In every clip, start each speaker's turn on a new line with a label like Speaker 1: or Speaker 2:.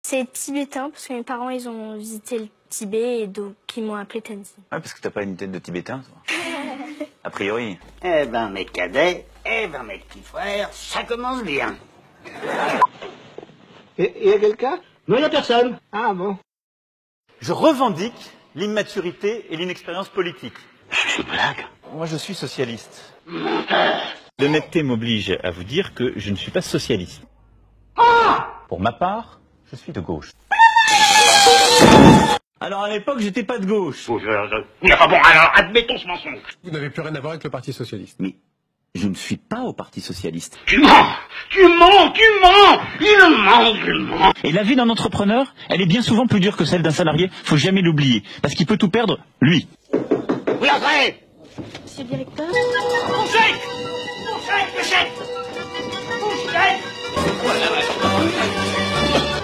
Speaker 1: C'est tibétain parce que mes parents ils ont visité le Tibet et donc ils m'ont appelé Tanzi.
Speaker 2: Ouais, parce que t'as pas une tête de tibétain, toi. A priori.
Speaker 3: Eh ben mes cadets, eh ben mes petits frères, ça commence bien.
Speaker 4: Et y a quelqu'un?
Speaker 3: Non, y a personne.
Speaker 4: Ah bon.
Speaker 2: Je revendique l'immaturité et l'inexpérience politique.
Speaker 3: C'est une blague.
Speaker 2: Moi, je suis socialiste. L'honnêteté m'oblige à vous dire que je ne suis pas socialiste. Pour ma part, je suis de gauche. Alors à l'époque, j'étais pas de gauche.
Speaker 3: Oui, enfin bon, alors admettons ce mensonge.
Speaker 5: Vous n'avez plus rien à voir avec le Parti socialiste.
Speaker 2: Mais je ne suis pas au Parti socialiste.
Speaker 3: Tu mens. Il ment.
Speaker 2: Et la vie d'un entrepreneur, elle est bien souvent plus dure que celle d'un salarié. Faut jamais l'oublier, parce qu'il peut tout perdre, lui.
Speaker 3: Oui, après.
Speaker 1: Monsieur le directeur?
Speaker 3: Mon chèque, le chèque. Mon chèque.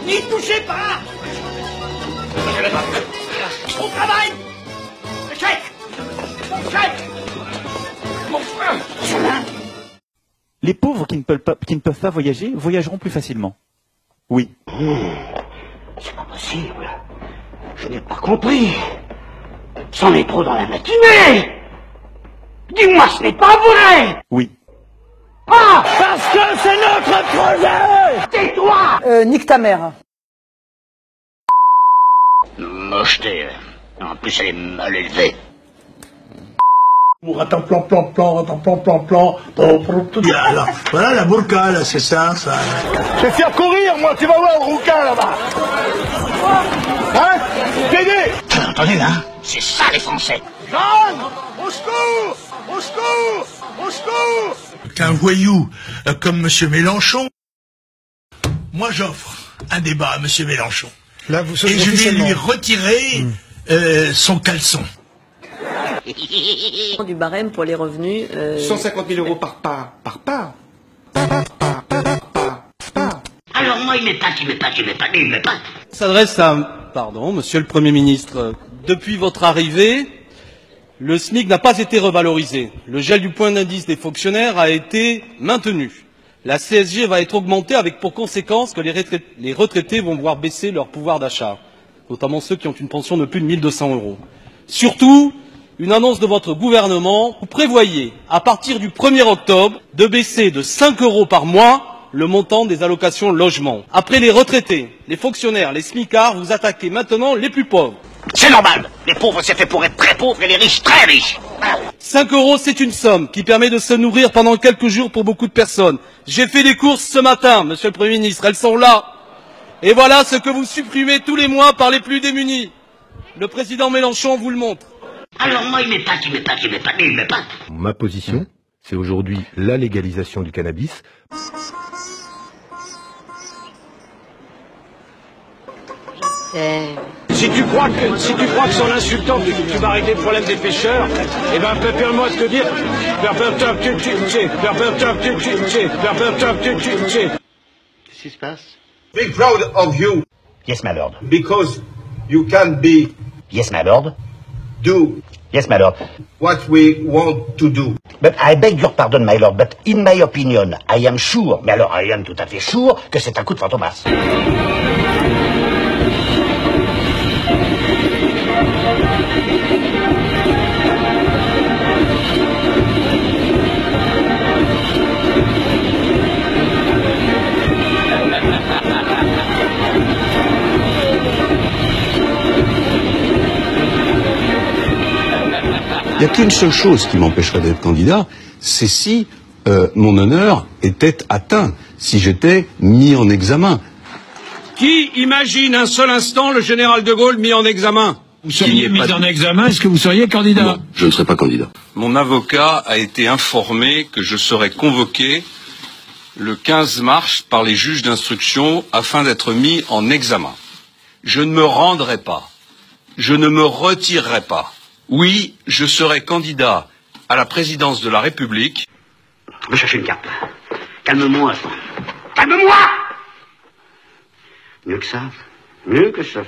Speaker 3: N'y touchez pas. Au travail. Le chèque. Mon chèque. Mon frère.
Speaker 2: Les pauvres qui ne peuvent pas voyager, voyageront plus facilement. Oui.
Speaker 3: C'est pas possible. Je n'ai pas compris. C'en est trop dans la matinée. Dis-moi, ce n'est pas vrai.
Speaker 2: Oui.
Speaker 3: Ah, parce que c'est notre projet. Tais-toi.
Speaker 4: Nique ta mère.
Speaker 3: Mocheté. En plus, elle est mal élevée.
Speaker 6: Attends, plan. Voilà, voilà la burqa, là, c'est ça. Je vais faire courir, moi, tu vas voir le rouquin, là-bas. Hein? T'aider?
Speaker 3: Entendez, là? C'est ça, les Français.
Speaker 6: Jeanne! Au secours! Au secours! Au secours! Qu'un voyou comme Monsieur Mélenchon, moi, j'offre un débat à Monsieur Mélenchon.
Speaker 5: Là, vous
Speaker 6: Et je vais lui retirer son caleçon.
Speaker 7: Du barème pour les revenus.
Speaker 5: 150 000 euros par part.
Speaker 3: Alors moi, il m'épate.
Speaker 8: S'adresse à, Monsieur le Premier ministre. Depuis votre arrivée, le SMIC n'a pas été revalorisé. Le gel du point d'indice des fonctionnaires a été maintenu. La CSG va être augmentée avec pour conséquence que les retraités vont voir baisser leur pouvoir d'achat, notamment ceux qui ont une pension de plus de 1 200 euros. Surtout, une annonce de votre gouvernement, vous prévoyez, à partir du 1er octobre, de baisser de 5 euros par mois le montant des allocations logement. Après les retraités, les fonctionnaires, les smicards, vous attaquez maintenant les plus pauvres.
Speaker 3: C'est normal. Les pauvres, c'est fait pour être très pauvres et les riches, très riches.
Speaker 8: 5 euros, c'est une somme qui permet de se nourrir pendant quelques jours pour beaucoup de personnes. J'ai fait des courses ce matin, Monsieur le Premier ministre, elles sont là. Et voilà ce que vous supprimez tous les mois par les plus démunis. Le président Mélenchon vous le montre.
Speaker 3: Alors moi, il m'épate.
Speaker 5: Ma position, c'est aujourd'hui la légalisation du cannabis.
Speaker 6: Si tu crois que son insultant, tu vas régler le problème des pêcheurs, eh ben, permets-moi de te dire,
Speaker 3: Qu'est-ce qui se passe?
Speaker 6: Be proud of you,
Speaker 3: Yes, my lord.
Speaker 6: because you can be,
Speaker 3: Yes, my lord.
Speaker 6: do
Speaker 3: Yes, my lord.
Speaker 6: what we want to do.
Speaker 3: But I beg your pardon, my lord, but in my opinion, I am sure, mais alors I am tout à fait sure, que c'est un coup de fantomas.
Speaker 9: Il n'y a qu'une seule chose qui m'empêcherait d'être candidat, c'est si mon honneur était atteint, si j'étais mis en examen.
Speaker 6: Qui imagine un seul instant le général de Gaulle mis en examen? Vous seriez mis en examen, est-ce que vous seriez candidat?
Speaker 9: Non, je ne serai pas candidat.
Speaker 10: Mon avocat a été informé que je serai convoqué le 15 mars par les juges d'instruction afin d'être mis en examen. Je ne me rendrai pas. Je ne me retirerai pas. Oui, je serai candidat à la présidence de la République.
Speaker 3: Je vais chercher une carte. Calme-moi. Calme-moi. Mieux que ça.